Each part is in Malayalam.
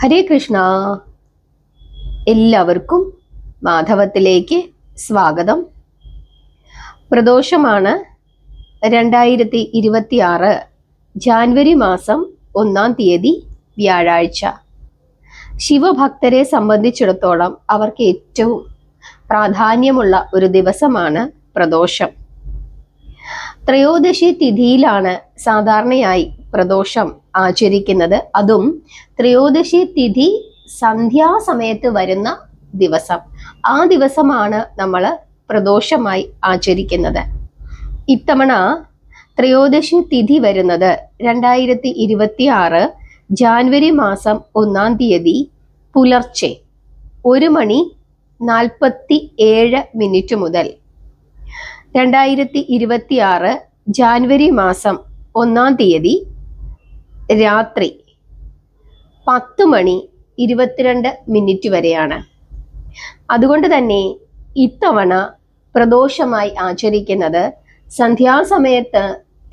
ഹരേ കൃഷ്ണ. എല്ലാവർക്കും മാധവത്തിലേക്ക് സ്വാഗതം. പ്രദോഷമാണ് 2026 ജാനുവരി മാസം 1-ാം തീയതി വ്യാഴാഴ്ച. ശിവഭക്തരെ സംബന്ധിച്ചിടത്തോളം അവർക്ക് ഏറ്റവും പ്രാധാന്യമുള്ള ഒരു ദിവസമാണ് പ്രദോഷം. ത്രയോദശി തിഥിയിലാണ് സാധാരണയായി പ്രദോഷം ആചരിക്കുന്നത്. അതും ത്രയോദശി തിഥി സന്ധ്യാസമയത്ത് വരുന്ന ദിവസം. ആ ദിവസമാണ് നമ്മൾ പ്രദോഷമായി ആചരിക്കുന്നത്. ഇത്തവണ ത്രയോദശി തിഥി വരുന്നത് 2026 ജാനുവരി മാസം 1-ാം തീയതി പുലർച്ചെ 1:47 മുതൽ 2026 ജാനുവരി മാസം 1-ാം തീയതി രാത്രി 10:22 വരെയാണ്. അതുകൊണ്ട് തന്നെ ഇത്തവണ പ്രദോഷമായി ആചരിക്കുന്നത് സന്ധ്യാസമയത്ത്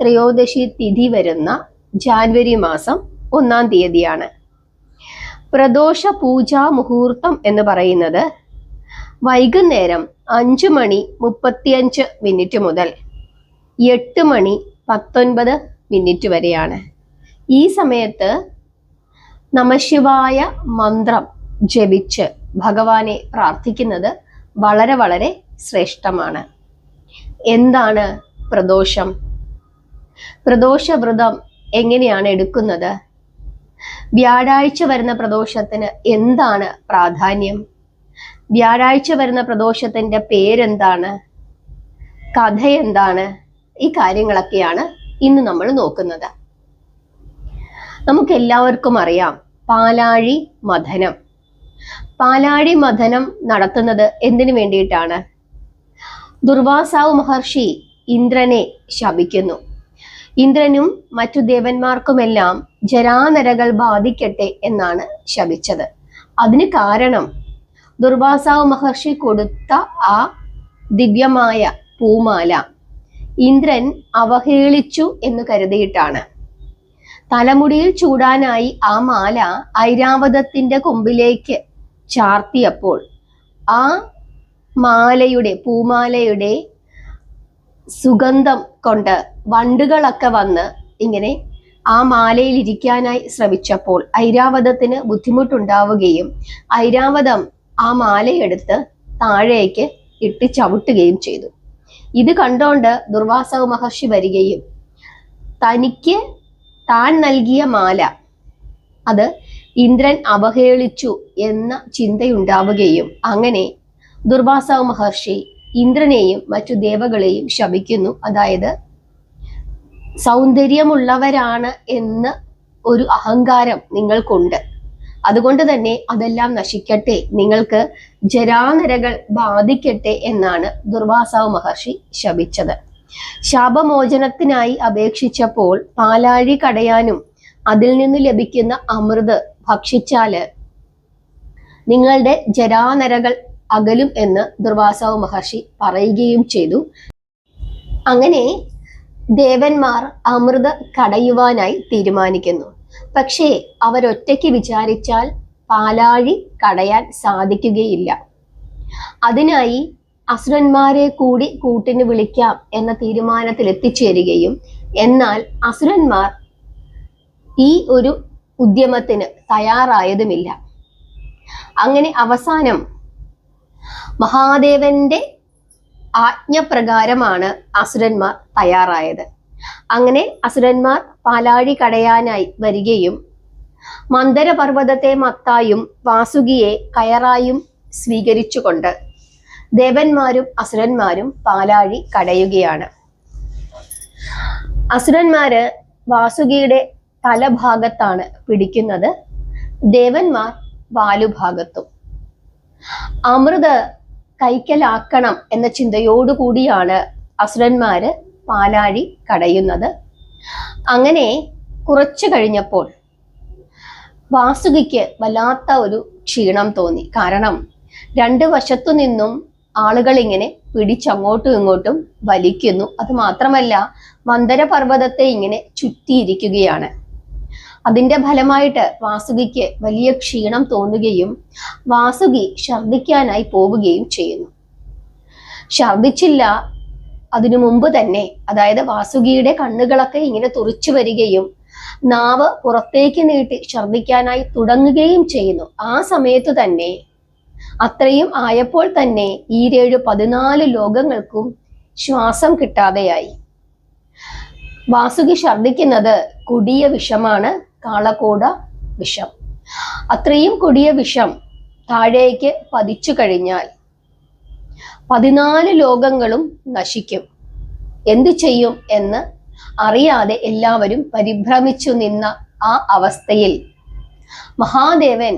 ത്രയോദശി തിഥി വരുന്ന ജാനുവരി മാസം 1-ാം തീയതിയാണ്. പ്രദോഷ പൂജാ മുഹൂർത്തം എന്ന് പറയുന്നത് വൈകുന്നേരം 5:35 മുതൽ 8:19 വരെയാണ്. ഈ സമയത്ത് നമഃശിവായ മന്ത്രം ജപിച്ച് ഭഗവാനെ പ്രാർത്ഥിക്കുന്നത് വളരെ വളരെ ശ്രേഷ്ഠമാണ്. എന്താണ് പ്രദോഷം? പ്രദോഷ വ്രതം എങ്ങനെയാണ് എടുക്കുന്നത്? വ്യാഴാഴ്ച വരുന്ന പ്രദോഷത്തിന് എന്താണ് പ്രാധാന്യം? വ്യാഴാഴ്ച വരുന്ന പ്രദോഷത്തിന്റെ പേരെന്താണ്? കഥ എന്താണ്? ഈ കാര്യങ്ങളൊക്കെയാണ് ഇന്ന് നമ്മൾ നോക്കുന്നത്. നമുക്ക് എല്ലാവർക്കും അറിയാം പാലാഴി മഥനം. പാലാഴി മഥനം നടത്തുന്നത് എന്തിനു വേണ്ടിയിട്ടാണ്? ദുർവാസാവ് മഹർഷി ഇന്ദ്രനെ ശപിക്കുന്നു. ഇന്ദ്രനും മറ്റു ദേവന്മാർക്കുമെല്ലാം ജരാനരകൾ ബാധിക്കട്ടെ എന്നാണ് ശപിച്ചത്. അതിന് കാരണം ദുർവാസാവ് മഹർഷി കൊടുത്ത ആ ദിവ്യമായ പൂമാല ഇന്ദ്രൻ അവഹേളിച്ചു എന്ന് കരുതിയിട്ടാണ്. തലമുടിയിൽ ചൂടാനായി ആ മാല ഐരാവതത്തിന്റെ കൊമ്പിലേക്ക് ചാർത്തിയപ്പോൾ ആ പൂമാലയുടെ സുഗന്ധം കൊണ്ട് വണ്ടുകളൊക്കെ വന്ന് ഇങ്ങനെ ആ മാലയിൽ ഇരിക്കാനായി ശ്രമിച്ചപ്പോൾ ഐരാവതത്തിന് ബുദ്ധിമുട്ടുണ്ടാവുകയും ഐരാവതം ആ മാലയെടുത്ത് താഴേക്ക് ഇട്ട് ചവിട്ടുകയും ചെയ്തു. ഇത് കണ്ടോണ്ട് ദുർവാസാവ് മഹർഷി വരികയും തനിക്ക് താൻ നൽകിയ മാല അത് ഇന്ദ്രൻ അവഹേളിച്ചു എന്ന ചിന്തയുണ്ടാവുകയും അങ്ങനെ ദുർവാസാവ് മഹർഷി ഇന്ദ്രനെയും മറ്റു ദേവകളെയും ശപിക്കുന്നു. അതായത് സൗന്ദര്യമുള്ളവരാണ് എന്ന് ഒരു അഹങ്കാരം നിങ്ങൾക്കുണ്ട്, അതുകൊണ്ട് തന്നെ അതെല്ലാം നശിക്കട്ടെ, നിങ്ങൾക്ക് ജരാനരകൾ ബാധിക്കട്ടെ എന്നാണ് ദുർവാസാവ് മഹർഷി ശപിച്ചത്. ശാപമോചനത്തിനായി അപേക്ഷിച്ചപ്പോൾ പാലാഴി കടയാനും അതിൽ നിന്ന് ലഭിക്കുന്ന അമൃത് ഭക്ഷിച്ചാല് നിങ്ങളുടെ ജരാനരകൾ അകലും എന്ന് ദുർവാസാവ് മഹർഷി പറയുകയും ചെയ്തു. അങ്ങനെ ദേവന്മാർ അമൃത് കടയുവാനായി തീരുമാനിക്കുന്നു. പക്ഷേ അവരൊറ്റയ്ക്ക് വിചാരിച്ചാൽ പാലാഴി കടയാൻ സാധിക്കുകയില്ല. അതിനായി അസുരന്മാരെ കൂടി കൂട്ടിന് വിളിക്കാം എന്ന തീരുമാനത്തിൽ എത്തിച്ചേരുകയും എന്നാൽ അസുരന്മാർ ഈ ഒരു ഉദ്യമത്തിന് തയ്യാറായതുമില്ല. അങ്ങനെ അവസാനം മഹാദേവന്റെ ആജ്ഞപ്രകാരമാണ് അസുരന്മാർ തയ്യാറായത്. അങ്ങനെ അസുരന്മാർ പാലാഴി കടയാനായി വരികയും മന്ദരപർവ്വതത്തെ മത്തായും വാസുകിയെ കയറായും സ്വീകരിച്ചുകൊണ്ട് ദേവന്മാരും അസുരന്മാരും പാലാഴി കടയുകയാണ്. അസുരന്മാര് വാസുകിയുടെ തലഭാഗത്താണ് പിടിക്കുന്നത്, ദേവന്മാർ വാലുഭാഗത്തും. അമൃത് കൈക്കലാക്കണം എന്ന ചിന്തയോടുകൂടിയാണ് അസുരന്മാര് പാലാഴി കടയുന്നത്. അങ്ങനെ കുറച്ചു കഴിഞ്ഞപ്പോൾ വാസുകിക്ക് വല്ലാത്ത ഒരു ക്ഷീണം തോന്നി. കാരണം രണ്ട് വശത്തു നിന്നും ആളുകൾ ഇങ്ങനെ പിടിച്ചങ്ങോട്ടും ഇങ്ങോട്ടും വലിക്കുന്നു. അത് മാത്രമല്ല മന്ദരപർവ്വതത്തെ ഇങ്ങനെ ചുറ്റിയിരിക്കുകയാണ്. അതിന്റെ ഫലമായിട്ട് വാസുകിക്ക് വലിയ ക്ഷീണം തോന്നുകയും വാസുകി ഛർദിക്കാനായി പോവുകയും ചെയ്യുന്നു. ഛർദിച്ചില്ല അതിനു മുമ്പ് തന്നെ, അതായത് വാസുകിയുടെ കണ്ണുകളൊക്കെ ഇങ്ങനെ തുറിച്ചു വരികയും നാവ് പുറത്തേക്ക് നീട്ടി ഛർദിക്കാനായി തുടങ്ങുകയും ചെയ്യുന്നു. ആ സമയത്ത് തന്നെ, അത്രയും ആയപ്പോൾ തന്നെ 14 ലോകങ്ങൾക്കും ശ്വാസം കിട്ടാതെയായി. വാസുകി ഛർദിക്കുന്നത് കൊടിയ വിഷമാണ്, കാളകൂട വിഷം. അത്രയും കൊടിയ വിഷം താഴേക്ക് പതിച്ചു കഴിഞ്ഞാൽ 14 ലോകങ്ങളും നശിക്കും. എന്തു ചെയ്യും എന്ന് അറിയാതെ എല്ലാവരും പരിഭ്രമിച്ചു നിന്ന ആ അവസ്ഥയിൽ മഹാദേവൻ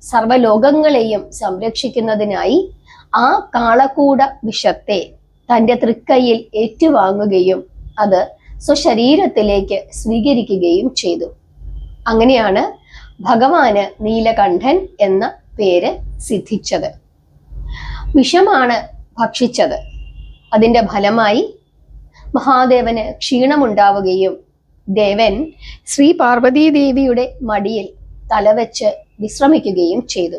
സർവലോകങ്ങളെയും സംരക്ഷിക്കുന്നതിനായി ആ കാളകൂട വിഷത്തെ തൻ്റെ തൃക്കൈയിൽ ഏറ്റുവാങ്ങുകയും അത് സ്വശരീരത്തിലേക്ക് സ്വീകരിക്കുകയും ചെയ്തു. അങ്ങനെയാണ് ഭഗവാന് നീലകണ്ഠൻ എന്ന പേര് സിദ്ധിച്ചത്. വിഷമാണ് ഭക്ഷിച്ചത്. അതിൻ്റെ ഫലമായി മഹാദേവന് ക്ഷീണമുണ്ടാവുകയും ദേവൻ ശ്രീ പാർവതീദേവിയുടെ മടിയിൽ തലവെച്ച് വിശ്രമിക്കുകയും ചെയ്തു.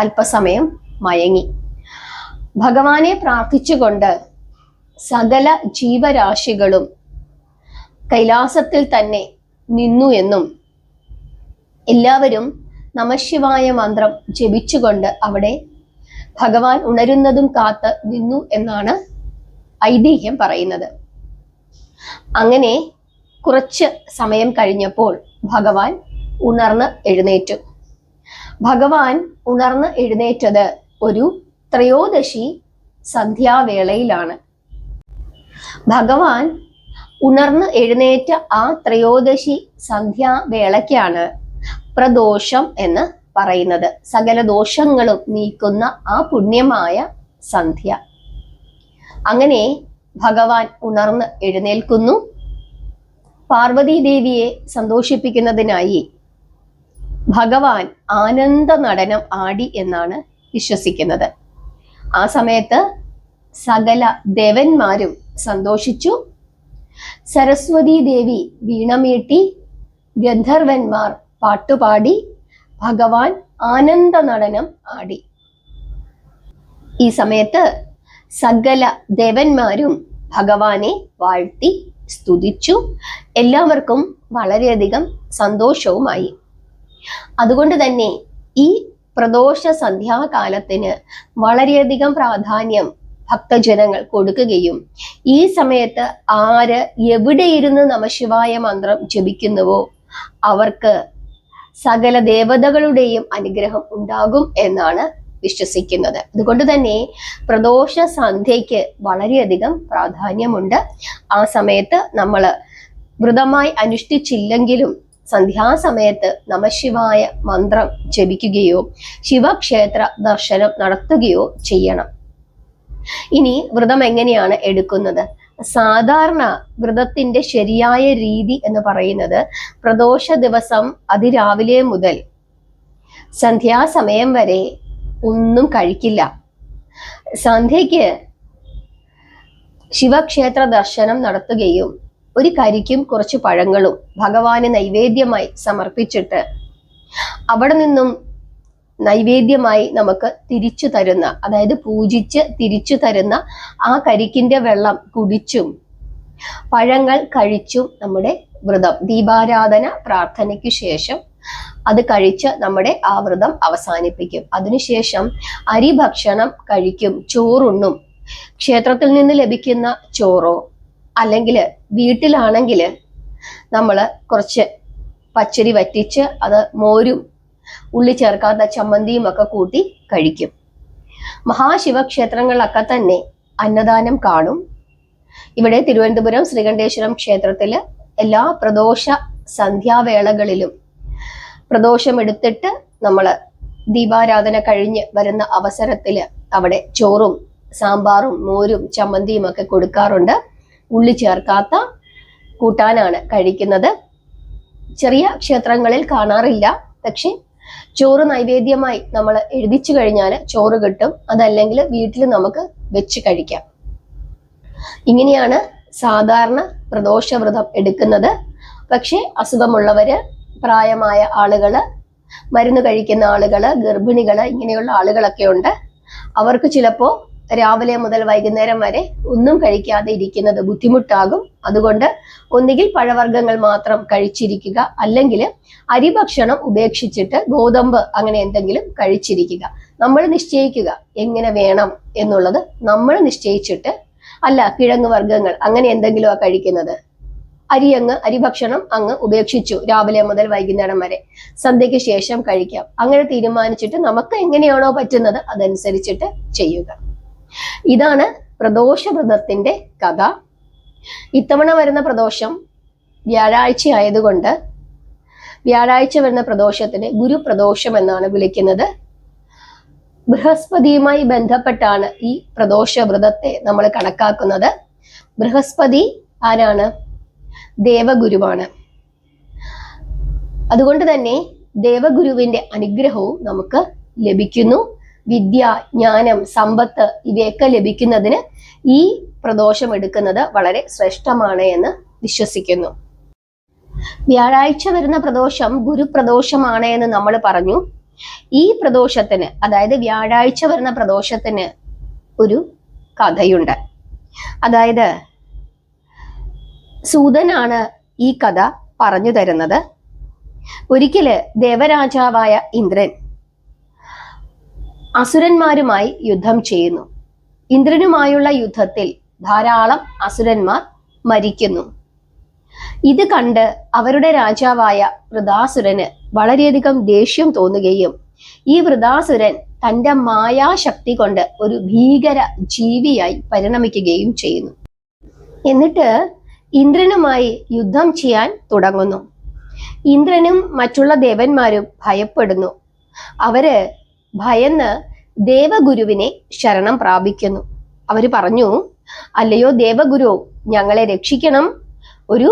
അല്പസമയം മയങ്ങി. ഭഗവാനെ പ്രാർത്ഥിച്ചുകൊണ്ട് സകല ജീവരാശികളും കൈലാസത്തിൽ തന്നെ നിന്നു എന്നും എല്ലാവരും നമഃശിവായ മന്ത്രം ജപിച്ചുകൊണ്ട് അവിടെ ഭഗവാൻ ഉണരുന്നതും കാത്ത് നിന്നു എന്നാണ് ഐതിഹ്യം പറയുന്നത്. അങ്ങനെ കുറച്ച് സമയം കഴിഞ്ഞപ്പോൾ ഭഗവാൻ ഉണർന്ന് എഴുന്നേറ്റു. ഭഗവാൻ ഉണർന്ന് എഴുന്നേറ്റത് ഒരു ത്രയോദശി സന്ധ്യാവേളയിലാണ്. ഭഗവാൻ ഉണർന്ന് എഴുന്നേറ്റ ആ ത്രയോദശി സന്ധ്യാവേളയ്ക്കാണ് പ്രദോഷം എന്ന് പറയുന്നത്. സകല ദോഷങ്ങളും നീക്കുന്ന ആ പുണ്യമായ സന്ധ്യ. അങ്ങനെ ഭഗവാൻ ഉണർന്ന് എഴുന്നേൽക്കുന്നു. പാർവതി ദേവിയെ സന്തോഷിപ്പിക്കുന്നതിനായി ഭഗവാൻ ആനന്ദ നടനം ആടി എന്നാണ് വിശ്വസിക്കുന്നത്. ആ സമയത്ത് സകല ദേവന്മാരും സന്തോഷിച്ചു. സരസ്വതി ദേവി വീണമീട്ടി, ഗന്ധർവന്മാർ പാട്ടുപാടി, ഭഗവാൻ ആനന്ദ നടനം ആടി. ഈ സമയത്ത് സകല ദേവന്മാരും ഭഗവാനെ വാഴ്ത്തി സ്തുതിച്ചു. എല്ലാവർക്കും വളരെയധികം സന്തോഷവുമായി. അതുകൊണ്ട് തന്നെ ഈ പ്രദോഷ സന്ധ്യാകാലത്തിന് വളരെയധികം പ്രാധാന്യം ഭക്തജനങ്ങൾ കൊടുക്കുകയും ഈ സമയത്ത് ആര് എവിടെ ഇരുന്ന് നമഃശിവായ മന്ത്രം ജപിക്കുന്നുവോ അവർക്ക് സകല ദേവതകളുടെയും അനുഗ്രഹം ഉണ്ടാകും എന്നാണ് വിശ്വസിക്കുന്നത്. അതുകൊണ്ട് തന്നെ പ്രദോഷ സന്ധ്യയ്ക്ക് വളരെയധികം പ്രാധാന്യമുണ്ട്. ആ സമയത്ത് നമ്മൾ വ്രതമായി അനുഷ്ഠിച്ചില്ലെങ്കിലും സന്ധ്യാസമയത്ത് നമഃശിവായ മന്ത്രം ജപിക്കുകയോ ശിവക്ഷേത്ര ദർശനം നടത്തുകയോ ചെയ്യണം. ഇനി വ്രതം എങ്ങനെയാണ് എടുക്കുന്നത്? സാധാരണ വ്രതത്തിന്റെ ശരിയായ രീതി എന്ന് പറയുന്നത് പ്രദോഷ ദിവസം അതിരാവിലെ മുതൽ സന്ധ്യാസമയം വരെ ഒന്നും കഴിക്കില്ല. സന്ധ്യയ്ക്ക് ശിവക്ഷേത്ര ദർശനം നടത്തുകയും ഒരു കരിക്കും കുറച്ച് പഴങ്ങളും ഭഗവാന് നൈവേദ്യമായി സമർപ്പിച്ചിട്ട് അവിടെ നിന്നും നൈവേദ്യമായി നമുക്ക് തിരിച്ചു തരുന്ന, അതായത് പൂജിച്ച് തിരിച്ചു തരുന്ന ആ കരിക്കിന്റെ വെള്ളം കുടിച്ചും പഴങ്ങൾ കഴിച്ചും നമ്മുടെ വ്രതം ദീപാരാധന പ്രാർത്ഥനയ്ക്ക് ശേഷം അത് കഴിച്ച് നമ്മുടെ ആ വ്രതം അവസാനിപ്പിക്കും. അതിനുശേഷം അരി ഭക്ഷണം കഴിക്കും, ചോറുണ്ണും. ക്ഷേത്രത്തിൽ നിന്ന് ലഭിക്കുന്ന ചോറോ അല്ലെങ്കിൽ വീട്ടിലാണെങ്കിൽ നമ്മൾ കുറച്ച് പച്ചരി വറ്റിച്ച് അത് മോരും ഉള്ളി ചേർക്കാത്ത ചമ്മന്തിയും ഒക്കെ കൂട്ടി കഴിക്കും. മഹാശിവക്ഷേത്രങ്ങളിലൊക്കെ തന്നെ അന്നദാനം കാണും. ഇവിടെ തിരുവനന്തപുരം ശ്രീകണ്ഠേശ്വരം ക്ഷേത്രത്തില് എല്ലാ പ്രദോഷ സന്ധ്യാവേളകളിലും പ്രദോഷം എടുത്തിട്ട് നമ്മൾ ദീപാരാധന കഴിഞ്ഞ് വരുന്ന അവസരത്തിൽ അവിടെ ചോറും സാമ്പാറും മോരും ചമ്മന്തിയും ഒക്കെ കൊടുക്കാറുണ്ട്. ഉള്ളി ചേർക്കാത്ത കൂട്ടാനാണ് കഴിക്കുന്നത്. ചെറിയ ക്ഷേത്രങ്ങളിൽ കാണാറില്ല. പക്ഷെ ചോറ് നൈവേദ്യമായി നമ്മൾ എഴുതിച്ചു കഴിഞ്ഞാൽ ചോറ് കിട്ടും. അതല്ലെങ്കിൽ വീട്ടിൽ നമുക്ക് വെച്ച് കഴിക്കാം. ഇങ്ങനെയാണ് സാധാരണ പ്രദോഷ വ്രതം എടുക്കുന്നത്. പക്ഷെ അസുഖമുള്ളവര് പ്രായമായ ആളുകള്, മരുന്ന് കഴിക്കുന്ന ആളുകള്, ഗർഭിണികള്, ഇങ്ങനെയുള്ള ആളുകളൊക്കെ ഉണ്ട്. അവർക്ക് ചിലപ്പോൾ രാവിലെ മുതൽ വൈകുന്നേരം വരെ ഒന്നും കഴിക്കാതെ ഇരിക്കുന്നത് ബുദ്ധിമുട്ടാകും. അതുകൊണ്ട് ഒന്നുകിൽ പഴവർഗ്ഗങ്ങൾ മാത്രം കഴിച്ചിരിക്കുക, അല്ലെങ്കിൽ അരി ഭക്ഷണം ഉപേക്ഷിച്ചിട്ട് ഗോതമ്പ് അങ്ങനെ എന്തെങ്കിലും കഴിച്ചിരിക്കുക. നമ്മൾ നിശ്ചയിക്കുക എങ്ങനെ വേണം എന്നുള്ളത്. നമ്മൾ നിശ്ചയിച്ചിട്ട്, അല്ല കിഴങ്ങ് വർഗ്ഗങ്ങൾ അങ്ങനെ എന്തെങ്കിലും കഴിക്കുന്നത്, അരി ഭക്ഷണം അങ്ങ് ഉപേക്ഷിച്ചു, രാവിലെ മുതൽ വൈകുന്നേരം വരെ, സന്ധ്യയ്ക്ക് ശേഷം കഴിക്കാം, അങ്ങനെ തീരുമാനിച്ചിട്ട് നമുക്ക് എങ്ങനെയാണോ പറ്റുന്നത് അതനുസരിച്ചിട്ട് ചെയ്യുക. ഇതാണ് പ്രദോഷ വ്രതത്തിന്റെ കഥ. ഇത്തവണ വരുന്ന പ്രദോഷം വ്യാഴാഴ്ച ആയതുകൊണ്ട് വ്യാഴാഴ്ച വരുന്ന പ്രദോഷത്തിന് ഗുരുപ്രദോഷം എന്നാണ് വിളിക്കുന്നത്. ബൃഹസ്പതിയുമായി ബന്ധപ്പെട്ടാണ് ഈ പ്രദോഷ വ്രതത്തെ നമ്മൾ കണക്കാക്കുന്നത്. ബൃഹസ്പതി ആരാണ്? ദേവഗുരുവാണ്. അതുകൊണ്ട് തന്നെ ദേവഗുരുവിന്റെ അനുഗ്രഹവും നമുക്ക് ലഭിക്കുന്നു. വിദ്യ, ജ്ഞാനം, സമ്പത്ത് ഇവയൊക്കെ ലഭിക്കുന്നതിന് ഈ പ്രദോഷം എടുക്കുന്നത് വളരെ ശ്രേഷ്ഠമാണ് എന്ന് വിശ്വസിക്കുന്നു. വ്യാഴാഴ്ച വരുന്ന പ്രദോഷം ഗുരുപ്രദോഷമാണ് എന്ന് നമ്മൾ പറഞ്ഞു. ഈ പ്രദോഷത്തിന്, അതായത് വ്യാഴാഴ്ച വരുന്ന പ്രദോഷത്തിന് ഒരു കഥയുണ്ട്. അതായത് സൂതനാണ് ഈ കഥ പറഞ്ഞു തരുന്നത്. ഒരിക്കല് ദേവരാജാവായ ഇന്ദ്രൻ അസുരന്മാരുമായി യുദ്ധം ചെയ്യുന്നു. ഇന്ദ്രനുമായുള്ള യുദ്ധത്തിൽ ധാരാളം അസുരന്മാർ മരിക്കുന്നു. ഇത് കണ്ട് അവരുടെ രാജാവായ വൃതാസുരന് വളരെയധികം ദേഷ്യം തോന്നുകയും ഈ വൃതാസുരൻ തന്റെ മായാശക്തി കൊണ്ട് ഒരു ഭീകര ജീവിയായി പരിണമിക്കുകയും ചെയ്യുന്നു. എന്നിട്ട് ഇന്ദ്രനുമായി യുദ്ധം ചെയ്യാൻ തുടങ്ങുന്നു. ഇന്ദ്രനും മറ്റുള്ള ദേവന്മാരും ഭയപ്പെടുന്നു. അവര് ഭയന്ന് ദേവഗുരുവിനെ ശരണം പ്രാപിക്കുന്നു. അവര് പറഞ്ഞു, അല്ലയോ ദേവഗുരു, ഞങ്ങളെ രക്ഷിക്കണം. ഒരു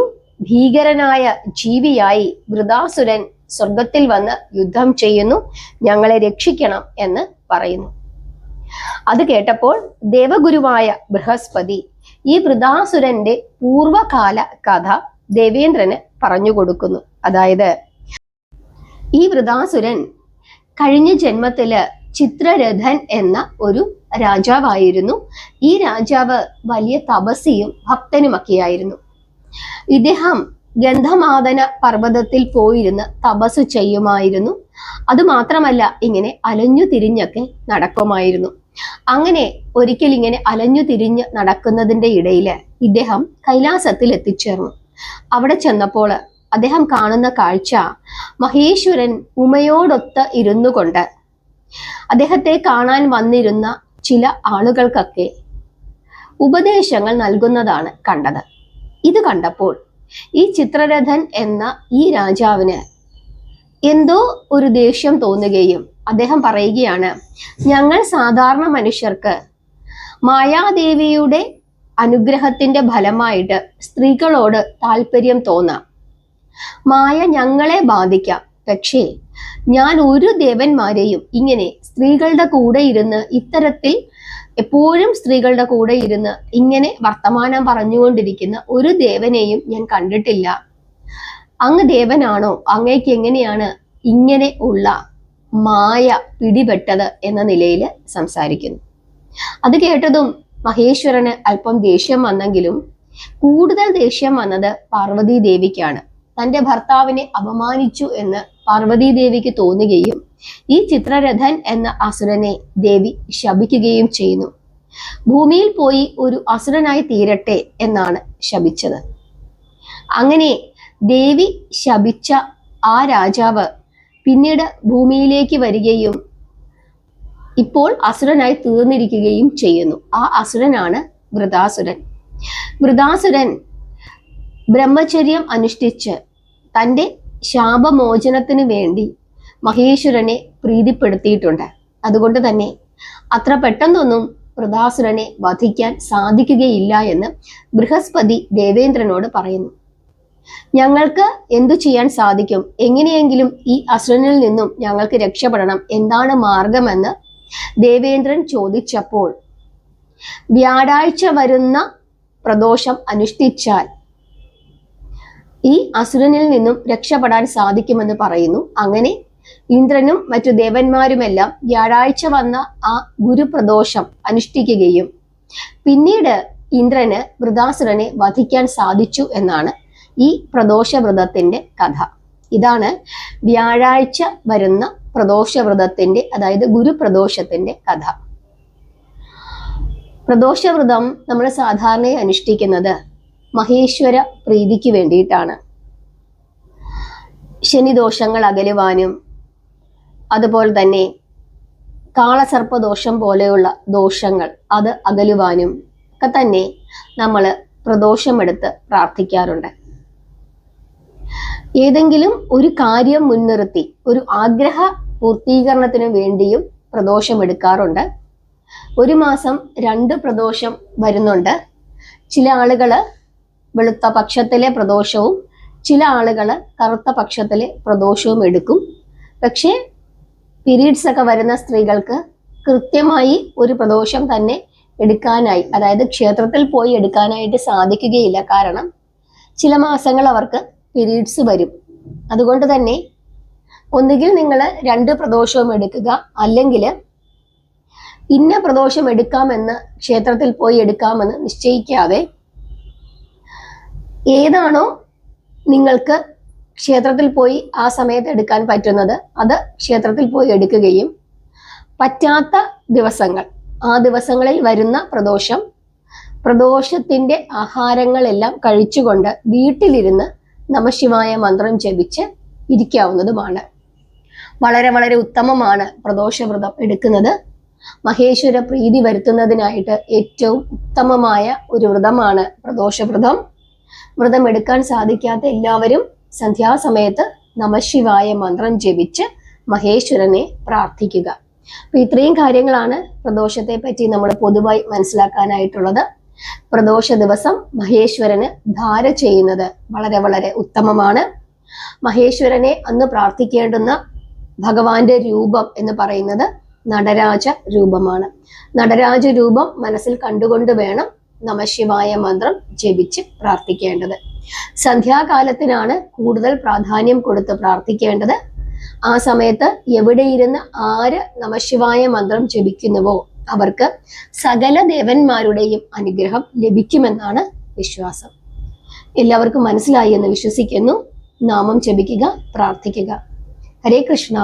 ഭീകരനായ ജീവിയായി വൃതാസുരൻ സ്വർഗത്തിൽ വന്ന് യുദ്ധം ചെയ്യുന്നു, ഞങ്ങളെ രക്ഷിക്കണം എന്ന് പറയുന്നു. അത് കേട്ടപ്പോൾ ദേവഗുരുവായ ബൃഹസ്പതി ഈ വൃതാസുരന്റെ പൂർവകാല കഥ ദേവേന്ദ്രന് പറഞ്ഞു കൊടുക്കുന്നു. അതായത് ഈ വൃതാസുരൻ കഴിഞ്ഞ ജന്മത്തില് ചിത്രരഥൻ എന്ന ഒരു രാജാവായിരുന്നു. ഈ രാജാവ് വലിയ തപസ്വിയും ഭക്തനുമൊക്കെയായിരുന്നു. ഇദ്ദേഹം ഗന്ധമാദന പർവ്വതത്തിൽ പോയിരുന്ന് തപസ് ചെയ്യുമായിരുന്നു. അതുമാത്രമല്ല, ഇങ്ങനെ അലഞ്ഞു തിരിഞ്ഞൊക്കെ നടക്കുമായിരുന്നു. അങ്ങനെ ഒരിക്കൽ ഇങ്ങനെ അലഞ്ഞു തിരിഞ്ഞ് നടക്കുന്നതിന്റെ ഇടയില് ഇദ്ദേഹം കൈലാസത്തിൽ എത്തിച്ചേർന്നു. അവിടെ ചെന്നപ്പോൾ അദ്ദേഹം കാണുന്ന കാഴ്ച, മഹേശ്വരൻ ഉമയോടൊത്ത് ഇരുന്നു കൊണ്ട് അദ്ദേഹത്തെ കാണാൻ വന്നിരുന്ന ചില ആളുകൾക്കൊക്കെ ഉപദേശങ്ങൾ നൽകുന്നതാണ് കണ്ടത്. ഇത് കണ്ടപ്പോൾ ഈ ചിത്രരഥൻ എന്ന ഈ രാജാവിന് എന്തോ ഒരു ദേഷ്യം തോന്നുകയും അദ്ദേഹം പറയുകയാണ്, ഞങ്ങൾ സാധാരണ മനുഷ്യർക്ക് മായാദേവിയുടെ അനുഗ്രഹത്തിന്റെ ഫലമായിട്ട് സ്ത്രീകളോട് താല്പര്യം തോന്നാം. മായ ഞങ്ങളെ ബാധിക്കാം. പക്ഷേ ഞാൻ ഒരു ദേവന്മാരെയും ഇങ്ങനെ സ്ത്രീകളുടെ കൂടെ ഇരുന്ന് ഇത്തരത്തിൽ എപ്പോഴും സ്ത്രീകളുടെ കൂടെ ഇരുന്ന് ഇങ്ങനെ വർത്തമാനം പറഞ്ഞുകൊണ്ടിരിക്കുന്ന ഒരു ദേവനെയും ഞാൻ കണ്ടിട്ടില്ല. അങ്ങ് ദേവനാണോ? അങ്ങേക്ക് എങ്ങനെയാണ് ഇങ്ങനെ ഉള്ള മായ പിടിപെട്ടത് എന്ന നിലയിൽ സംസാരിക്കുന്നു. അത് കേട്ടതും മഹേശ്വരന് അല്പം ദേഷ്യം വന്നെങ്കിലും കൂടുതൽ ദേഷ്യം വന്നത് പാർവതി ദേവിക്കാണ്. തന്റെ ഭർത്താവിനെ അപമാനിച്ചു എന്ന് പാർവതി ദേവിക്ക് തോന്നുകയും ഈ ചിത്രരഥൻ എന്ന അസുരനെ ദേവി ശപിക്കുകയും ചെയ്യുന്നു. ഭൂമിയിൽ പോയി ഒരു അസുരനായി തീരട്ടെ എന്നാണ് ശപിച്ചത്. അങ്ങനെ ദേവി ശപിച്ച ആ രാജാവ് പിന്നീട് ഭൂമിയിലേക്ക് വരികയും ഇപ്പോൾ അസുരനായി തീർന്നിരിക്കുകയും ചെയ്യുന്നു. ആ അസുരനാണ് വൃതാസുരൻ. വൃതാസുരൻ ബ്രഹ്മചര്യം അനുഷ്ഠിച്ച് തൻ്റെ ശാപമോചനത്തിന് വേണ്ടി മഹേശ്വരനെ പ്രീതിപ്പെടുത്തിയിട്ടുണ്ട്. അതുകൊണ്ട് തന്നെ അത്ര പെട്ടെന്നൊന്നും വൃതാസുരനെ വധിക്കാൻ സാധിക്കുകയില്ല എന്ന് ബൃഹസ്പതി ദേവേന്ദ്രനോട് പറയുന്നു. ഞങ്ങൾക്ക് എന്തു ചെയ്യാൻ സാധിക്കും? എങ്ങനെയെങ്കിലും ഈ അസുരനിൽ നിന്നും ഞങ്ങൾക്ക് രക്ഷപ്പെടണം. എന്താണ് മാർഗമെന്ന് ദേവേന്ദ്രൻ ചോദിച്ചപ്പോൾ, വ്യാഴാഴ്ച വരുന്ന പ്രദോഷം അനുഷ്ഠിച്ചാൽ ഈ അസുരനിൽ നിന്നും രക്ഷപ്പെടാൻ സാധിക്കുമെന്ന് പറയുന്നു. അങ്ങനെ ഇന്ദ്രനും മറ്റു ദേവന്മാരുമെല്ലാം വ്യാഴാഴ്ച വന്ന ആ ഗുരുപ്രദോഷം അനുഷ്ഠിക്കുകയും പിന്നീട് ഇന്ദ്രന് വൃതാസുരനെ വധിക്കാൻ സാധിച്ചു എന്നാണ് ഈ പ്രദോഷവ്രതത്തിന്റെ കഥ. ഇതാണ് വ്യാഴാഴ്ച വരുന്ന പ്രദോഷവ്രതത്തിന്റെ, അതായത് ഗുരുപ്രദോഷത്തിന്റെ കഥ. പ്രദോഷവ്രതം നമ്മൾ സാധാരണയായി അനുഷ്ഠിക്കുന്നത് മഹേശ്വര പ്രീതിക്ക് വേണ്ടിയിട്ടാണ്. ശനിദോഷങ്ങൾ അകലുവാനും അതുപോലെ തന്നെ കാളസർപ്പദോഷം പോലെയുള്ള ദോഷങ്ങൾ അത് അകലുവാനും ഒക്കെ തന്നെ നമ്മൾ പ്രദോഷമെടുത്ത് പ്രാർത്ഥിക്കാറുണ്ട്. ഏതെങ്കിലും ഒരു കാര്യം മുൻനിർത്തി ഒരു ആഗ്രഹ പൂർത്തീകരണത്തിന് വേണ്ടിയും പ്രദോഷം എടുക്കാറുണ്ട്. ഒരു മാസം 2 പ്രദോഷം വരുന്നുണ്ട്. ചില ആളുകള് വെളുത്ത പക്ഷത്തിലെ പ്രദോഷവും ചില ആളുകള് കറുത്ത പക്ഷത്തിലെ പ്രദോഷവും എടുക്കും. പക്ഷേ പീരീഡ്സ് ഒക്കെ വരുന്ന സ്ത്രീകൾക്ക് കൃത്യമായി ഒരു പ്രദോഷം തന്നെ എടുക്കാനായി, അതായത് ക്ഷേത്രത്തിൽ പോയി എടുക്കാനായിട്ട് സാധിക്കുകയില്ല. കാരണം ചില മാസങ്ങൾ അവർക്ക് പീരീഡ്സ് വരും. അതുകൊണ്ട് തന്നെ ഒന്നുകിൽ നിങ്ങൾ 2 പ്രദോഷവും എടുക്കുക, അല്ലെങ്കിൽ ഇന്ന പ്രദോഷം എടുക്കാമെന്ന് ക്ഷേത്രത്തിൽ പോയി എടുക്കാമെന്ന് നിശ്ചയിക്കാതെ ഏതാണോ നിങ്ങൾക്ക് ക്ഷേത്രത്തിൽ പോയി ആ സമയത്ത് എടുക്കാൻ പറ്റുന്നത് അത് ക്ഷേത്രത്തിൽ പോയി എടുക്കുകയും, പറ്റാത്ത ദിവസങ്ങൾ, ആ ദിവസങ്ങളിൽ വരുന്ന പ്രദോഷത്തിന്റെ ആഹാരങ്ങളെല്ലാം കഴിച്ചുകൊണ്ട് വീട്ടിലിരുന്ന് നമഃശിവായ മന്ത്രം ജപിച്ച് ഇരിക്കാവുന്നതുമാണ്. വളരെ വളരെ ഉത്തമമാണ് പ്രദോഷവ്രതം എടുക്കുന്നത്. മഹേശ്വര പ്രീതി വരുത്തുന്നതിനായിട്ട് ഏറ്റവും ഉത്തമമായ ഒരു വ്രതമാണ് പ്രദോഷവ്രതം. വ്രതം എടുക്കാൻ സാധിക്കാത്ത എല്ലാവരും സന്ധ്യാസമയത്ത് നമഃശിവായ മന്ത്രം ജപിച്ച് മഹേശ്വരനെ പ്രാർത്ഥിക്കുക. അപ്പൊ ഇത്രയും കാര്യങ്ങളാണ് പ്രദോഷത്തെ പറ്റി നമ്മൾ പൊതുവായി മനസ്സിലാക്കാനായിട്ടുള്ളത്. പ്രദോഷ ദിവസം മഹേശ്വരന് ധാര ചെയ്യുന്നത് വളരെ വളരെ ഉത്തമമാണ്. മഹേശ്വരനെ അന്ന് പ്രാർത്ഥിക്കേണ്ടുന്ന ഭഗവാന്റെ രൂപം എന്ന് പറയുന്നത് നടരാജ രൂപമാണ്. നടരാജ രൂപം മനസ്സിൽ കണ്ടുകൊണ്ട് വേണം നമഃശിവായ മന്ത്രം ജപിച്ച് പ്രാർത്ഥിക്കേണ്ടത്. സന്ധ്യാകാലത്തിനാണ് കൂടുതൽ പ്രാധാന്യം കൊടുത്ത് പ്രാർത്ഥിക്കേണ്ടത്. ആ സമയത്ത് എവിടെ ഇരുന്ന് ആര് നമഃശിവായ മന്ത്രം ജപിക്കുന്നുവോ അവർക്ക് സകല ദേവന്മാരുടെയും അനുഗ്രഹം ലഭിക്കുമെന്നാണ് വിശ്വാസം. എല്ലാവർക്കും മനസ്സിലായി എന്ന് വിശ്വസിക്കുന്നു. നാമം ജപിക്കുക, പ്രാർത്ഥിക്കുക. ഹരേ കൃഷ്ണ.